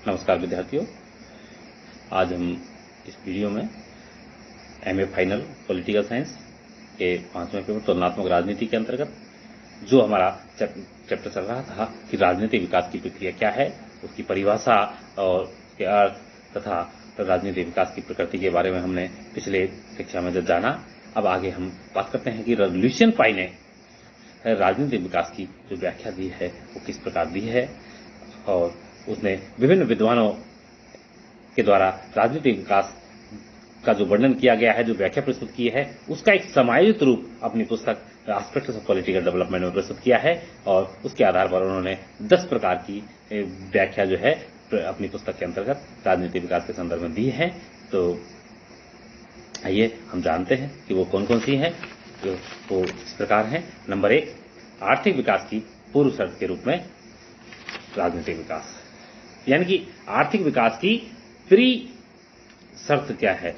नमस्कार विद्यार्थियों, आज हम इस वीडियो में एमए फाइनल पॉलिटिकल साइंस के 5वें पेपर तुलनात्मक राजनीति के अंतर्गत जो हमारा चैप्टर चल रहा था कि राजनीतिक विकास की प्रक्रिया क्या है, उसकी परिभाषा और उसके अर्थ तथा राजनीतिक विकास की प्रकृति के बारे में हमने पिछले कक्षा में जब जाना। अब आगे हम बात करते हैं कि ल्यूशियन पाई ने राजनीतिक विकास की जो व्याख्या दी है वो किस प्रकार दी है, और उसने विभिन्न विद्वानों के द्वारा राजनीतिक विकास का जो वर्णन किया गया है, जो व्याख्या प्रस्तुत की है, उसका एक समायोजित रूप अपनी पुस्तक एस्पेक्ट्स ऑफ पॉलिटिकल डेवलपमेंट में प्रस्तुत किया है। और उसके आधार पर उन्होंने 10 प्रकार की व्याख्या जो है अपनी पुस्तक के अंतर्गत राजनीतिक विकास के संदर्भ में दी है। तो आइए हम जानते हैं कि वो कौन कौन सी हैं। वो इस प्रकार हैं। नंबर 1, आर्थिक विकास की पूर्व शर्त के रूप में राजनीतिक विकास, यानी कि आर्थिक विकास की प्री शर्त क्या है,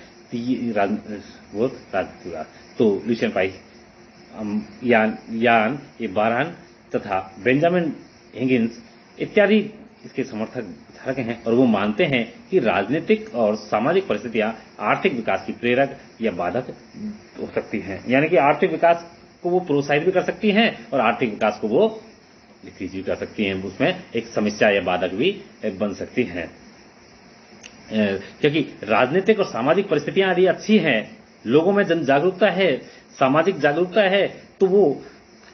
वो राजनीतिक विकास। तो ल्यूशियन पाई, यान बारहन तथा बेंजामिन हिगिंस इत्यादि इसके समर्थक विचारक हैं, और वो मानते हैं कि राजनीतिक और सामाजिक परिस्थितियां आर्थिक विकास की प्रेरक या बाधक हो सकती हैं। यानी कि आर्थिक विकास को वो प्रोत्साहित भी कर सकती हैं और आर्थिक विकास को वो डिक्रीज भी कर सकती हैं, उसमें एक समस्या या बाधक भी बन सकती हैं। क्योंकि राजनीतिक और सामाजिक परिस्थितियां यदि अच्छी हैं, लोगों में जन जागरूकता है, सामाजिक जागरूकता है, तो वो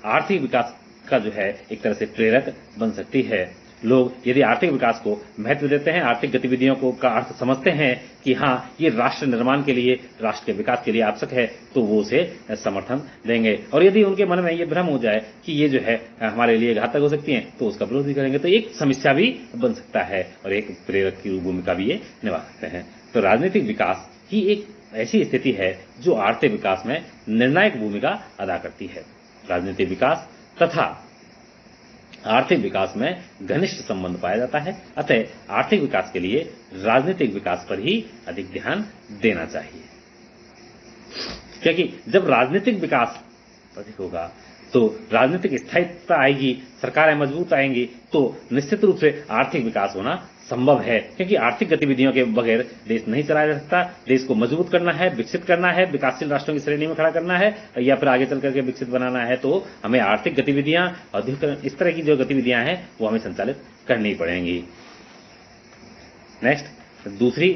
आर्थिक विकास का जो है एक तरह से प्रेरक बन सकती है। लोग यदि आर्थिक विकास को महत्व देते हैं, आर्थिक गतिविधियों को का अर्थ समझते हैं कि हाँ ये राष्ट्र निर्माण के लिए, राष्ट्र के विकास के लिए आवश्यक है, तो वो उसे समर्थन देंगे। और यदि उनके मन में ये भ्रम हो जाए कि ये जो है हमारे लिए घातक हो सकती है, तो उसका विरोध भी करेंगे। तो एक समस्या भी बन सकता है और एक प्रेरक की भूमिका भी ये निभा सकते हैं। तो राजनीतिक विकास ही एक ऐसी स्थिति है जो आर्थिक विकास में निर्णायक भूमिका अदा करती है। राजनीतिक विकास तथा आर्थिक विकास में घनिष्ठ संबंध पाया जाता है, अतः आर्थिक विकास के लिए राजनीतिक विकास पर ही अधिक ध्यान देना चाहिए। क्योंकि जब राजनीतिक विकास अधिक होगा तो राजनीतिक स्थायित्व आएगी, सरकारें मजबूत आएंगी, तो निश्चित रूप से आर्थिक विकास होना संभव है। क्योंकि आर्थिक गतिविधियों के बगैर देश नहीं चलाया जा सकता। देश को मजबूत करना है, विकसित करना है, विकासशील राष्ट्रों की श्रेणी में खड़ा करना है, या फिर आगे चल करके विकसित बनाना है, तो हमें आर्थिक गतिविधियां, औद्योगिकरण, इस तरह की जो गतिविधियां हैं वो हमें संचालित करनी पड़ेंगी। नेक्स्ट, दूसरी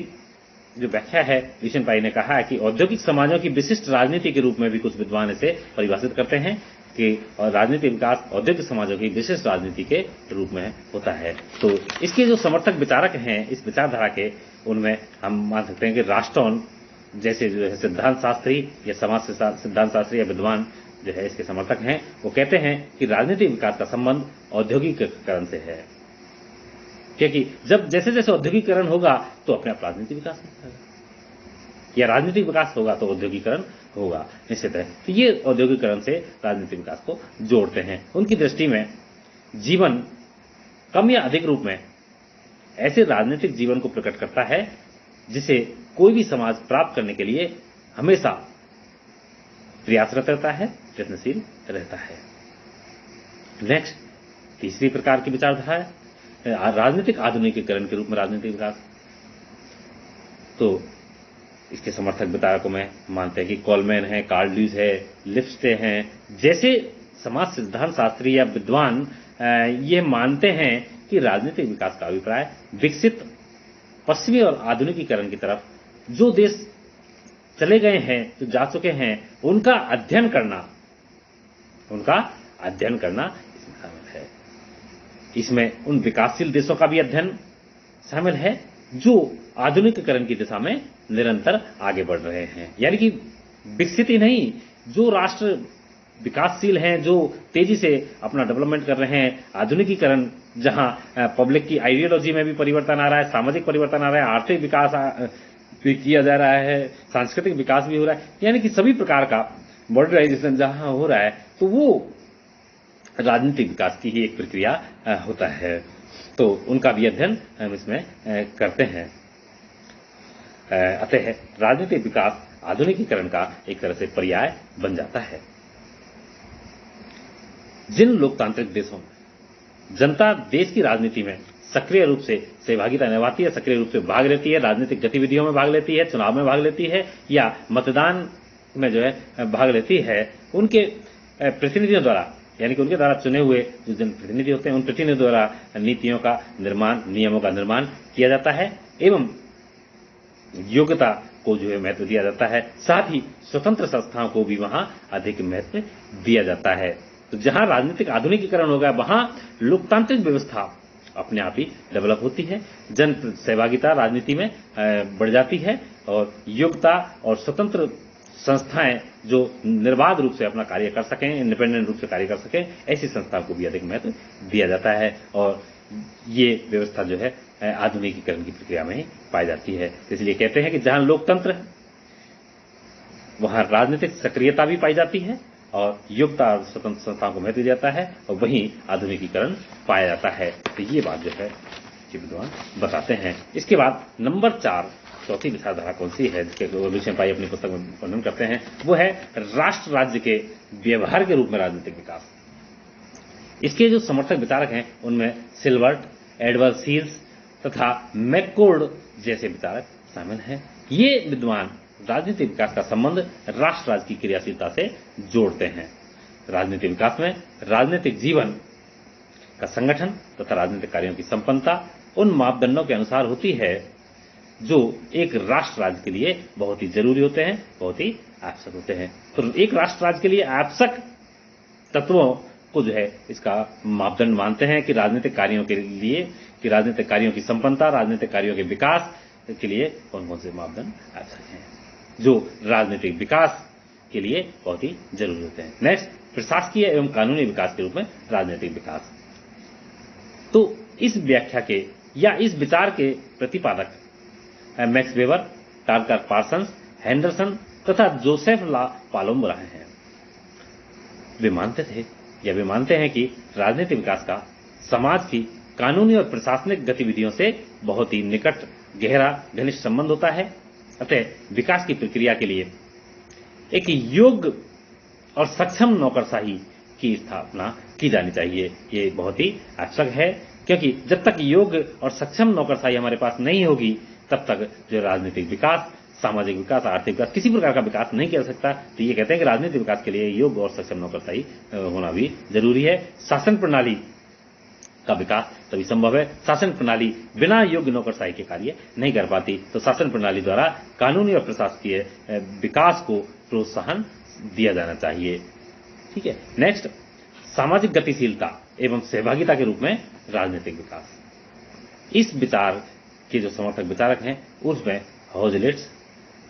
जो व्याख्या है, ल्यूशियन पाई ने कहा है कि औद्योगिक समाजों की विशिष्ट राजनीति के रूप में भी कुछ विद्वान इसे परिभाषित करते हैं कि राजनीतिक विकास औद्योगिक समाजों की विशिष्ट राजनीति के रूप में होता है। तो इसके जो समर्थक विचारक हैं इस विचारधारा के, उनमें हम मान सकते हैं कि राष्ट्रौन जैसे जो है सिद्धांत शास्त्री या समाज सिद्धांत शास्त्री या विद्वान जो है इसके समर्थक हैं। वो कहते हैं कि राजनीतिक विकास का संबंध औद्योगिकीकरण से है, क्योंकि जब जैसे जैसे औद्योगिकीकरण होगा तो अपने आप राजनीतिक विकास होगा, या राजनीतिक विकास होगा तो औद्योगिकीकरण होगा, निश्चित है। तो ये औद्योगिकीकरण से राजनीतिक विकास को जोड़ते हैं। उनकी दृष्टि में जीवन कम या अधिक रूप में ऐसे राजनीतिक जीवन को प्रकट करता है जिसे कोई भी समाज प्राप्त करने के लिए हमेशा प्रयासरत रहता है, प्रयत्नशील रहता है। नेक्स्ट, तीसरी प्रकार की विचारधारा है राजनीतिक आधुनिकीकरण के रूप में राजनीतिक विकास। तो इसके समर्थक विचारकों में मानते हैं कि कॉलमैन है, कार्ल ड्यूस है, लिप्स्टे हैं, जैसे समाज सिद्धांत शास्त्री या विद्वान ये मानते हैं कि राजनीतिक विकास का अभिप्राय विकसित पश्चिमी और आधुनिकीकरण की तरफ जो देश चले गए हैं, जो जा चुके हैं, उनका अध्ययन करना इसमें शामिल है। इसमें उन विकासशील देशों का भी अध्ययन शामिल है जो आधुनिकीकरण की दिशा में निरंतर आगे बढ़ रहे हैं। यानी कि विकसित ही नहीं, जो राष्ट्र विकासशील हैं, जो तेजी से अपना डेवलपमेंट कर रहे हैं, आधुनिकीकरण जहां पब्लिक की आइडियोलॉजी में भी परिवर्तन आ रहा है, सामाजिक परिवर्तन आ रहा है, आर्थिक विकास भी किया जा रहा है, सांस्कृतिक विकास भी हो रहा है, यानी कि सभी प्रकार का मॉडर्नाइजेशन जहां हो रहा है, तो वो राजनीतिक विकास की ही एक प्रक्रिया होता है। तो उनका भी अध्ययन हम इसमें करते हैं। अतः राजनीतिक विकास आधुनिकीकरण का एक तरह से पर्याय बन जाता है। जिन लोकतांत्रिक देशों में जनता देश की राजनीति में सक्रिय रूप से सहभागिता निभाती है, सक्रिय रूप से भाग लेती है, राजनीतिक गतिविधियों में भाग लेती है, चुनाव में भाग लेती है या मतदान में जो है भाग लेती है, उनके प्रतिनिधियों द्वारा, यानी कि उनके द्वारा चुने हुए जो जनप्रतिनिधि होते हैं, उन प्रतिनिधियों द्वारा नीतियों का निर्माण, नियमों का निर्माण किया जाता है एवं योग्यता को जो है महत्व दिया जाता है। साथ ही स्वतंत्र संस्थाओं को भी वहां अधिक महत्व दिया जाता है। तो जहां राजनीतिक आधुनिकीकरण होगा, वहां लोकतांत्रिक व्यवस्था अपने आप ही डेवलप होती है, जन सहभागिता राजनीति में बढ़ जाती है और योग्यता और स्वतंत्र संस्थाएं जो निर्बाध रूप से अपना कार्य कर सकें, इंडिपेंडेंट रूप से कार्य कर सकें, ऐसी संस्थाओं को भी अधिक महत्व दिया जाता है और ये व्यवस्था जो है आधुनिकीकरण की प्रक्रिया में ही पाई जाती है। इसलिए कहते हैं कि जहां लोकतंत्र है वहां राजनीतिक सक्रियता भी पाई जाती है और योग्यता और स्वतंत्र संस्थाओं को महत्व दिया जाता है और वहीं आधुनिकीकरण पाया जाता है। तो ये बात जो है विद्वान बताते हैं। इसके बाद नंबर 4 चौथी विचारधारा कौन सी है जिसके लुसियन पाई अपनी पुस्तक में वर्णन करते हैं, वो है राष्ट्र राज्य के व्यवहार के रूप में राजनीतिक विकास। इसके जो समर्थक विचारक हैं उनमें सिल्वर्ट, एडवर्ड सील्स तथा मैककोर्ड जैसे विचारक शामिल हैं। ये विद्वान राजनीतिक विकास का संबंध राष्ट्र राज्य की क्रियाशीलता से जोड़ते हैं। राजनीतिक विकास में राजनीतिक जीवन का संगठन तथा राजनीतिक कार्यों की संपन्नता उन मापदंडों के अनुसार होती है जो एक राष्ट्र राज्य के लिए बहुत ही जरूरी होते हैं, बहुत ही आवश्यक होते हैं। तो एक राष्ट्र राज्य के लिए आवश्यक तत्वों को जो है इसका मापदंड मानते हैं कि राजनीतिक कार्यों के लिए, कि राजनीतिक कार्यों की संपन्नता, राजनीतिक कार्यों के विकास के लिए कौन कौन से मापदंड आवश्यक हैं जो राजनीतिक विकास के लिए बहुत ही जरूरी होते हैं। नेक्स्ट, प्रशासकीय एवं कानूनी विकास के रूप में राजनीतिक विकास। तो इस व्याख्या के या इस विचार के प्रतिपादक मैक्स वेबर, टार्कर पार्सन्स, हेंडरसन तथा जोसेफ ला पालोम्बरा हैं। वे मानते हैं कि राजनीतिक विकास का समाज की कानूनी और प्रशासनिक गतिविधियों से बहुत ही निकट, गहरा, घनिष्ठ संबंध होता है। अतः विकास की प्रक्रिया के लिए एक योग्य और सक्षम नौकरशाही की स्थापना की जानी चाहिए। ये बहुत ही आवश्यक है, क्योंकि जब तक योग्य और सक्षम नौकरशाही हमारे पास नहीं होगी तब तक जो राजनीतिक विकास, सामाजिक विकास, आर्थिक विकास, किसी प्रकार का विकास नहीं कर सकता। तो ये कहते हैं कि राजनीतिक विकास के लिए योग्य और सक्षम नौकरशाही होना भी जरूरी है। शासन प्रणाली का विकास तभी संभव है। शासन प्रणाली बिना योग्य नौकरशाही के कार्य नहीं कर पाती। तो शासन प्रणाली द्वारा कानूनी और प्रशासकीय विकास को प्रोत्साहन दिया जाना चाहिए। ठीक है। नेक्स्ट, सामाजिक गतिशीलता एवं सहभागिता के रूप में राजनीतिक विकास। इस विचार के जो समर्थक विचारक हैं उसमें हॉजलिट्स,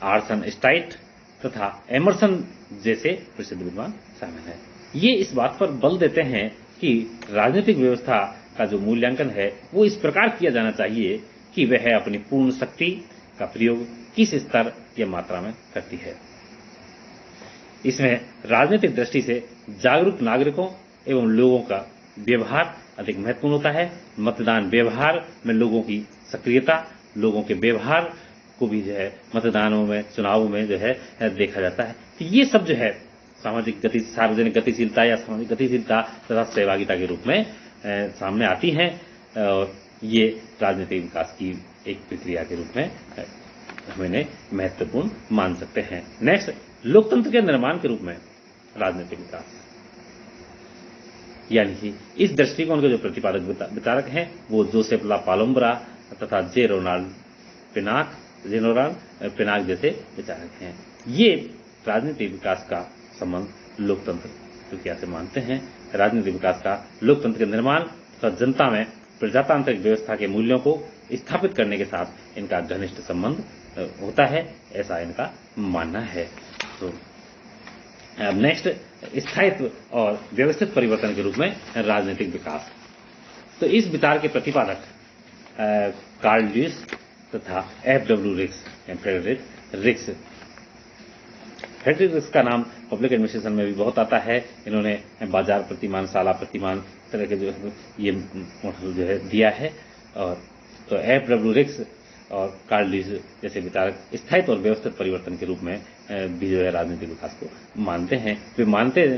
आर्सन स्टाइट तथा एमरसन जैसे प्रसिद्ध विद्वान शामिल हैं। ये इस बात पर बल देते हैं कि राजनीतिक व्यवस्था का जो मूल्यांकन है वो इस प्रकार किया जाना चाहिए कि वह अपनी पूर्ण शक्ति का प्रयोग किस स्तर या मात्रा में करती है। इसमें राजनीतिक दृष्टि से जागरूक नागरिकों एवं लोगों का व्यवहार अधिक महत्वपूर्ण होता है। मतदान व्यवहार में लोगों की सक्रियता, लोगों के व्यवहार को भी जो है मतदानों में, चुनावों में जो है देखा जाता है। तो ये सब जो है सार्वजनिक गतिशीलता या सामाजिक गतिशीलता तथा सहभागिता के रूप में सामने आती हैं और ये राजनीतिक विकास की एक प्रक्रिया के रूप में हम इन्हें महत्वपूर्ण मान सकते हैं। नेक्स्ट, लोकतंत्र के निर्माण के रूप में राजनीतिक विकास, यानी कि इस दृष्टिकोण के जो प्रतिपादक विचारक हैं वो जोसेफ ला पालोम्बरा तथा जे रोनाल्ड पिनाक जैसे विचारक हैं। ये राजनीतिक विकास का संबंध लोकतंत्र प्रक्रिया से मानते हैं। राजनीतिक विकास का लोकतंत्र के निर्माण तथा जनता में प्रजातांत्रिक व्यवस्था के मूल्यों को स्थापित करने के साथ इनका घनिष्ठ संबंध होता है, ऐसा इनका मानना है। तो नेक्स्ट, स्थायित्व और व्यवस्थित परिवर्तन के रूप में राजनीतिक विकास। तो इस विचार के प्रतिपादक कार्ल ल्यूइस तथा F.W. फ्रेडरिक रिक्स का नाम पब्लिक एडमिनिस्ट्रेशन में भी बहुत आता है। इन्होंने बाजार प्रतिमान, शाला प्रतिमान तरह के जो ये मॉडल जो है दिया है। और तो F.W. रिक्स और कार्ल ल्यूइस जैसे विचारक स्थायित्व और व्यवस्थित परिवर्तन के रूप में भी जो है राजनीतिक विकास को मानते हैं। वे मानते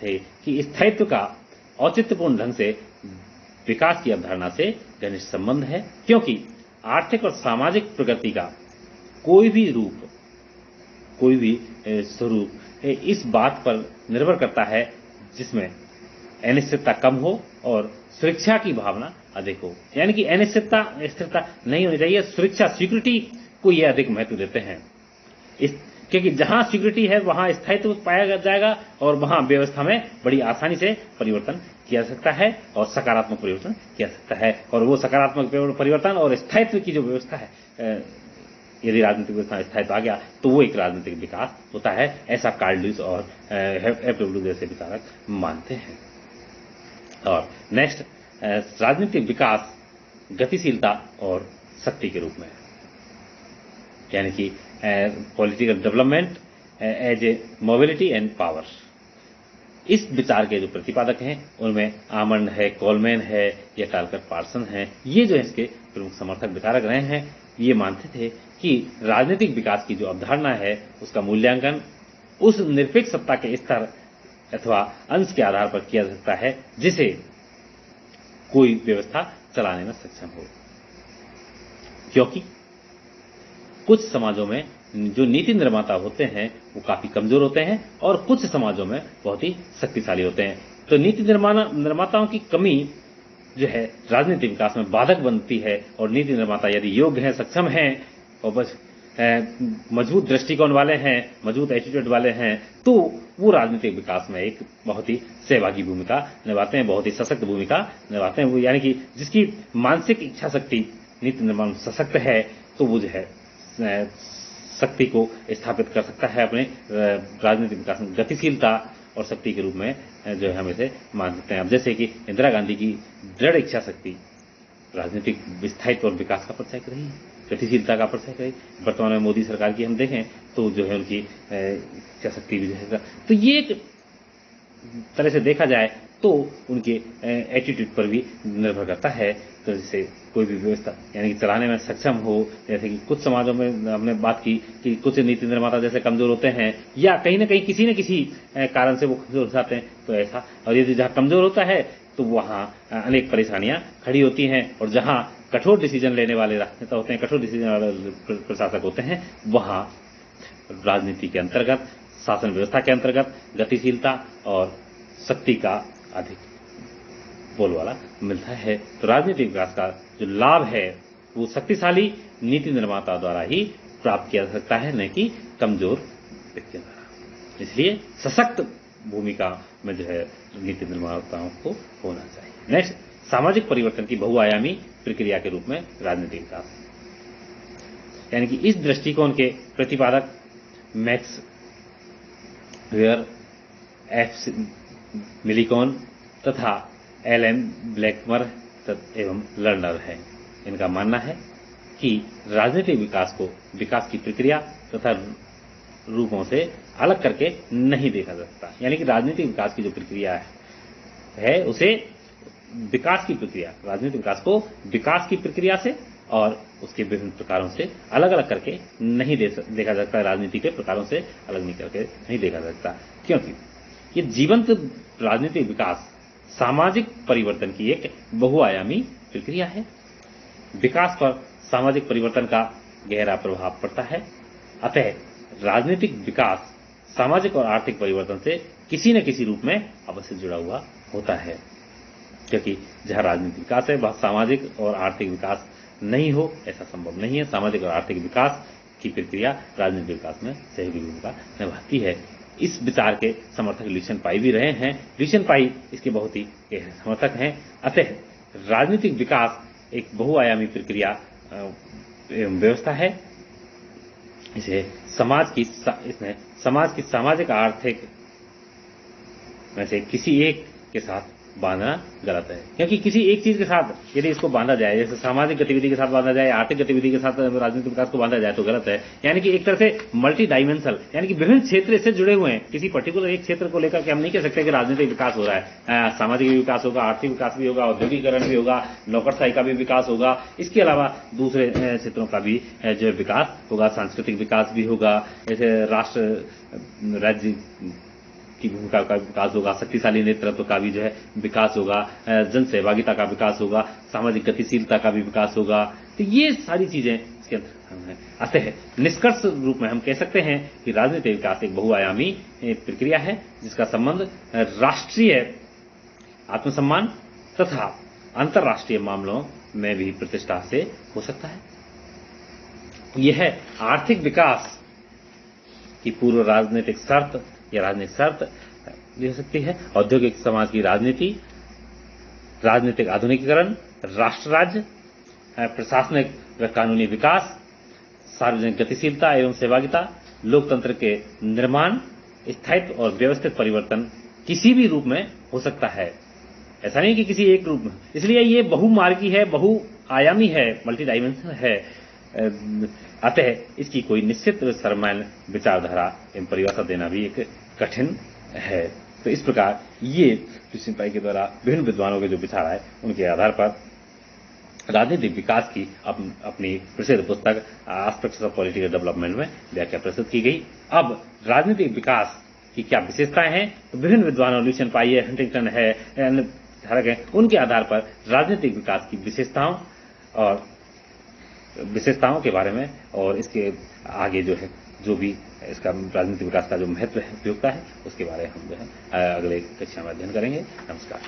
थे कि स्थायित्व का औचित्यपूर्ण ढंग से विकास की अवधारणा से घनिष्ठ संबंध है, क्योंकि आर्थिक और सामाजिक प्रगति का कोई भी रूप, कोई भी स्वरूप इस बात पर निर्भर करता है जिसमें अनिश्चितता कम हो और सुरक्षा की भावना अधिक हो। यानी कि अनिश्चितता, स्थिरता नहीं होनी चाहिए, सुरक्षा, सिक्योरिटी को ये अधिक महत्व देते हैं। क्योंकि जहां सिक्योरिटी है वहां स्थायित्व पाया जाएगा और वहां व्यवस्था में बड़ी आसानी से परिवर्तन किया जा सकता है और सकारात्मक परिवर्तन किया जा सकता है। और वो सकारात्मक परिवर्तन और स्थायित्व की जो व्यवस्था है, यदि राजनीतिक व्यवस्था स्थायित्व आ गया तो वो एक राजनीतिक विकास होता है, ऐसा कार्ल लुईस और एफ.डब्ल्यू. जैसे विचारक मानते हैं। और नेक्स्ट, राजनीतिक विकास गतिशीलता और शक्ति के रूप में, यानी कि political development as a mobility and power. इस विचार के जो प्रतिपादक हैं उनमें आमंड है, कोलमैन है या टालकर पार्सन है। ये जो इसके प्रमुख समर्थक विचारक रहे हैं, ये मानते थे कि राजनीतिक विकास की जो अवधारणा है उसका मूल्यांकन उस निरपेक्ष सत्ता के स्तर अथवा अंश के आधार पर किया जा सकता है जिसे कोई व्यवस्था चलाने में सक्षम हो। क्योंकि कुछ समाजों में जो नीति निर्माता होते हैं वो काफी कमजोर होते हैं और कुछ समाजों में बहुत ही शक्तिशाली होते हैं। तो नीति निर्माताओं की कमी जो है राजनीतिक विकास में बाधक बनती है, और नीति निर्माता यदि योग्य हैं, सक्षम हैं और बस मजबूत दृष्टिकोण वाले हैं, मजबूत एटीट्यूड वाले हैं, तो वो राजनीतिक विकास में एक बहुत ही सहभागी भूमिका निभाते हैं, बहुत ही सशक्त भूमिका निभाते हैं। वो यानी कि जिसकी मानसिक इच्छा शक्ति नीति निर्माण सशक्त है तो वो जो है शक्ति को स्थापित कर सकता है अपने राजनीतिक विकास में। गतिशीलता और शक्ति के रूप में जो है हम इसे मान सकते हैं। अब जैसे कि इंदिरा गांधी की दृढ़ इच्छा शक्ति राजनीतिक स्थायित्व और विकास का प्रचारक रही है, गतिशीलता का प्रचारक रही। वर्तमान में मोदी सरकार की हम देखें तो जो है उनकी इच्छा शक्ति भी जो है, तो ये एक तरह से देखा जाए तो उनके एटीट्यूड पर भी निर्भर करता है। तो जैसे कोई भी व्यवस्था यानी कि चलाने में सक्षम हो, जैसे कि कुछ समाजों में हमने बात की कि कुछ नीति निर्माता जैसे कमजोर होते हैं या कहीं ना कहीं किसी न किसी कारण से वो कमजोर हो जाते हैं, तो ऐसा, और यदि जहां कमजोर होता है तो वहां अनेक परेशानियां खड़ी होती हैं, और जहां कठोर डिसीजन लेने वाले राजनेता होते हैं, कठोर डिसीजन वाले प्रशासक होते हैं, वहां राजनीति के अंतर्गत, शासन व्यवस्था के अंतर्गत गतिशीलता और शक्ति का अधिक बोलबाला मिलता है। तो राजनीतिक विकास का जो लाभ है वो शक्तिशाली नीति निर्माता द्वारा ही प्राप्त किया जा सकता है, न कि कमजोर व्यक्तियों द्वारा। इसलिए सशक्त भूमिका में जो है नीति निर्माताओं को होना चाहिए। नेक्स्ट, सामाजिक परिवर्तन की बहुआयामी प्रक्रिया के रूप में राजनीतिक विकास, यानी कि इस दृष्टिकोण के प्रतिपादक मैक्स वेयर, एफ मिलिकॉन तथा एल.एम. ब्लैकमर एवं लर्नर है। इनका मानना है कि राजनीतिक विकास को विकास की प्रक्रिया तथा रूपों से अलग करके नहीं देखा जा सकता। यानी कि राजनीतिक विकास की जो प्रक्रिया है उसे विकास की प्रक्रिया, राजनीतिक विकास को विकास की प्रक्रिया से और उसके विभिन्न प्रकारों से अलग अलग करके नहीं देखा जा सकता। राजनीति के प्रकारों से अलग नहीं करके नहीं देखा जा सकता, क्योंकि ये जीवंत राजनीतिक विकास सामाजिक परिवर्तन की एक बहुआयामी प्रक्रिया है। विकास पर सामाजिक परिवर्तन का गहरा प्रभाव पड़ता है। अतः राजनीतिक विकास सामाजिक और आर्थिक परिवर्तन से किसी न किसी रूप में अवश्य जुड़ा हुआ होता है, क्योंकि जहां राजनीतिक विकास है वह सामाजिक और आर्थिक विकास नहीं हो, ऐसा संभव नहीं है। सामाजिक और आर्थिक विकास की प्रक्रिया राजनीतिक विकास में सहयोगी भूमिका निभाती है। इस विचार के समर्थक ल्यूशियन पाई भी रहे हैं। ल्यूशियन पाई इसके बहुत ही गहरे समर्थक हैं। अतः राजनीतिक विकास एक बहुआयामी प्रक्रिया एवं व्यवस्था है। इसमें समाज की सामाजिक आर्थिक में से किसी एक के साथ बांधना गलत है, क्योंकि किसी एक चीज के साथ यदि इसको बांधा जाए, जैसे सामाजिक गतिविधि के साथ बांधा जाए, आर्थिक गतिविधि के साथ राजनीतिक विकास को बांधा जाए तो गलत है। यानी कि एक तरह से मल्टी डायमेंशनल, यानी कि विभिन्न क्षेत्र इससे जुड़े हुए हैं। किसी पर्टिकुलर एक क्षेत्र को लेकर के हम नहीं कह सकते कि राजनीतिक विकास हो रहा है। सामाजिक विकास होगा, आर्थिक विकास भी होगा, औद्योगिकरण भी होगा, नौकरशाही का भी विकास होगा, इसके अलावा दूसरे क्षेत्रों का भी जो विकास होगा, सांस्कृतिक विकास भी होगा, जैसे राष्ट्र राज्य की भूमिका का विकास होगा, शक्तिशाली नेतृत्व का भी जो है विकास होगा, जन सहभागिता का विकास होगा, सामाजिक गतिशीलता का भी विकास होगा। तो ये सारी चीजें इसके अंदर आते हैं। निष्कर्ष रूप में हम कह सकते हैं कि राजनीतिक विकास एक बहुआयामी प्रक्रिया है जिसका संबंध राष्ट्रीय आत्मसम्मान तथा अंतर्राष्ट्रीय मामलों में भी प्रतिष्ठा से हो सकता है। यह आर्थिक विकास की पूर्व राजनीतिक शर्त या राजनीतिक शर्त भी हो सकती है। औद्योगिक समाज की राजनीति, राजनीतिक आधुनिकीकरण, राष्ट्र राज्य, प्रशासनिक व कानूनी विकास, सार्वजनिक गतिशीलता एवं सहभागिता, लोकतंत्र के निर्माण, स्थायित्व और व्यवस्थित परिवर्तन किसी भी रूप में हो सकता है, ऐसा नहीं कि किसी एक रूप में। इसलिए ये बहुमार्गी है, बहुआयामी है, मल्टी डायमेंशनल है। अतः इसकी कोई निश्चित सर्वमान्य विचारधारा एवं परिभाषा देना भी एक कठिन है। तो इस प्रकार ये लुसियन पाई के द्वारा विभिन्न विद्वानों के जो विचार आए उनके आधार पर राजनीतिक विकास की अपनी प्रसिद्ध पुस्तक एस्पेक्ट्स ऑफ पॉलिटिकल डेवलपमेंट में व्याख्या प्रस्तुत की गई। अब राजनीतिक विकास की क्या विशेषताएं हैं, तो विभिन्न विद्वानों लुसियन पाई है, हंटिंगटन है, धारक है, उनके आधार पर राजनीतिक विकास की विशेषताओं के बारे में और इसके आगे जो है जो भी इसका राजनीतिक विकास का जो महत्व है, उपयोगिता है, उसके बारे में हम जो है अगले कक्षा में अध्ययन करेंगे। नमस्कार।